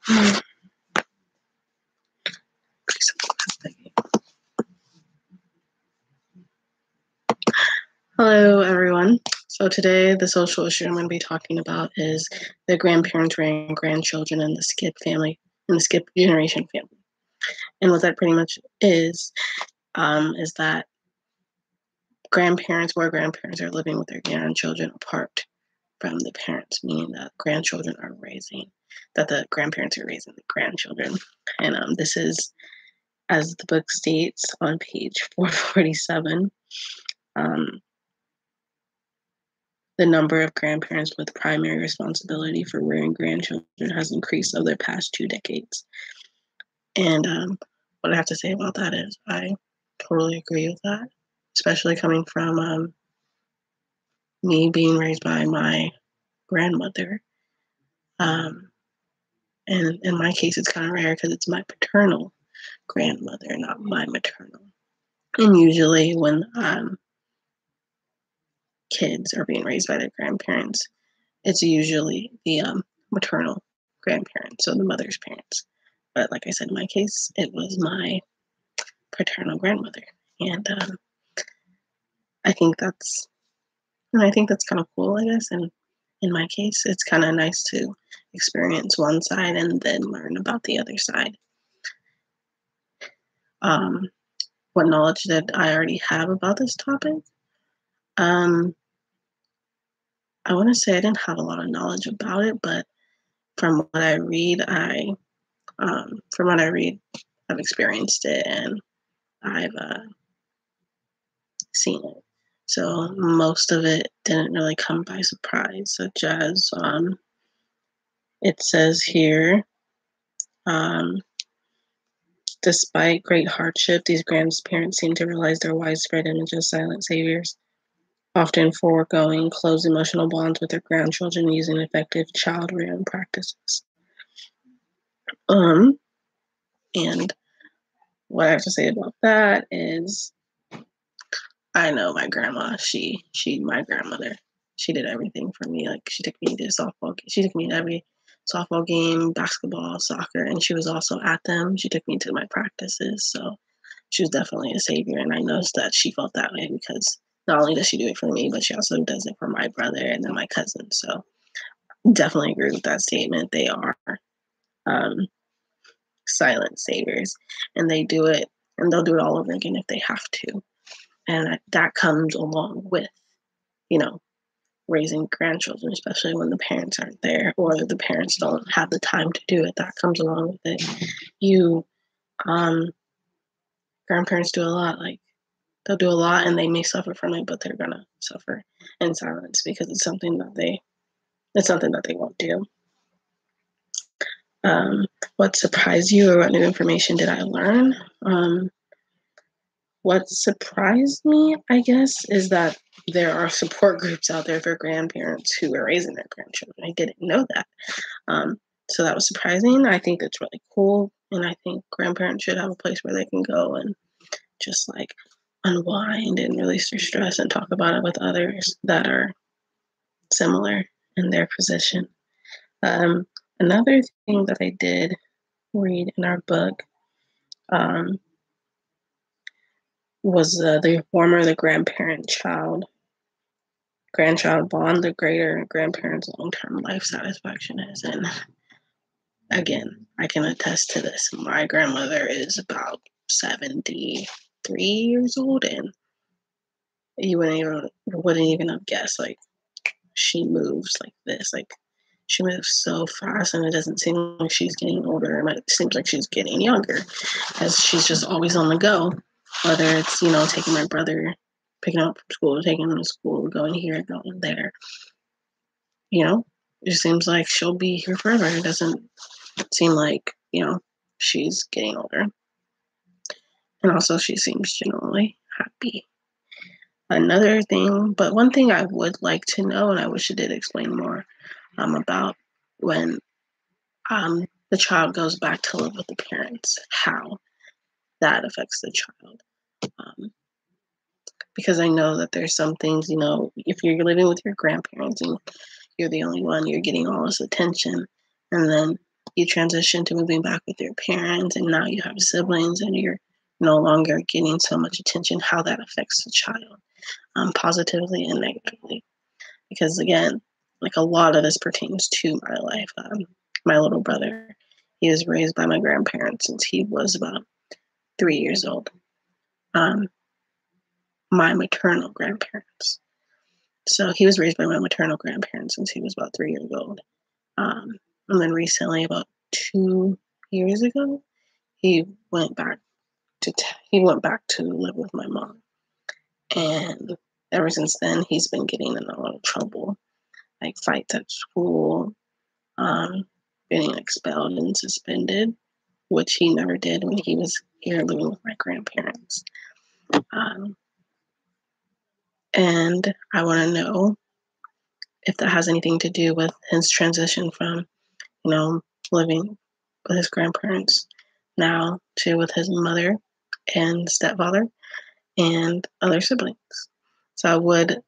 Hello, everyone. So today, the social issue I'm going to be talking about is the grandparents rearing grandchildren in the skip family, in the skip generation family. And what that pretty much is that grandparents are living with their grandchildren apart from the parents, meaning that the grandparents are raising the grandchildren. And this is, as the book states on page 447, the number of grandparents with primary responsibility for rearing grandchildren has increased over the past 2 decades. And what I have to say about that is I totally agree with that, especially coming from me being raised by my grandmother. And in my case, it's kind of rare because it's my paternal grandmother, not my maternal. And usually when kids are being raised by their grandparents, it's usually the maternal grandparents, so the mother's parents. But like I said, in my case, it was my paternal grandmother, and I think that's kind of cool, I guess. And in my case, it's kind of nice to experience one side and then learn about the other side. What knowledge did I already have about this topic? I want to say I didn't have a lot of knowledge about it, but from what I read, I've experienced it and I've seen it. So most of it didn't really come by surprise, such as it says here, despite great hardship, these grandparents seem to realize their widespread image of silent saviors, often foregoing close emotional bonds with their grandchildren using effective child rearing practices. And what I have to say about that is I know my grandma, my grandmother, she did everything for me. Like she took me to she took me to every softball game, basketball, soccer, and she was also at them. She took me to my practices. So she was definitely a savior. And I noticed that she felt that way because not only does she do it for me, but she also does it for my brother and then my cousin. So definitely agree with that statement. They are silent saviors and they do it and they'll do it all over again if they have to. And that comes along with, raising grandchildren, especially when the parents aren't there or the parents don't have the time to do it. That comes along with it. Grandparents do a lot. Like they'll do a lot and they may suffer from it, but they're gonna suffer in silence because it's something that they won't do. What surprised you or what new information did I learn? What surprised me, I guess, is that there are support groups out there for grandparents who are raising their grandchildren. I didn't know that. So that was surprising. I think it's really cool. And I think grandparents should have a place where they can go and just like unwind and release their stress and talk about it with others that are similar in their position. Another thing that I did read in our book was the warmer the grandchild bond, the greater grandparents' long-term life satisfaction is. And again, I can attest to this. My grandmother is about 73 years old, and you wouldn't even have guessed. Like she moves like this, like she moves so fast, and it doesn't seem like she's getting older. It seems like she's getting younger, as she's just always on the go. Whether it's taking my brother, picking him up from school, taking him to school, going here, going there. It just seems like she'll be here forever. It doesn't seem like she's getting older, and also she seems generally happy. Another thing, but one thing I would like to know, and I wish it did explain more about when the child goes back to live with the parents, how that affects the child. Because I know that there's some things, if you're living with your grandparents and you're the only one, you're getting all this attention, and then you transition to moving back with your parents and now you have siblings and you're no longer getting so much attention, how that affects the child, positively and negatively. Because again, like a lot of this pertains to my life. My little brother, he was raised by my grandparents since he was about 3 years old. My maternal grandparents. So he was raised by my maternal grandparents since he was about 3 years old. And then recently, about 2 years ago, he went back he went back to live with my mom. And ever since then, he's been getting in a lot of trouble, like fights at school, getting expelled and suspended, which he never did when he was here living with my grandparents. And I want to know if that has anything to do with his transition from, living with his grandparents now to with his mother and stepfather and other siblings. So I would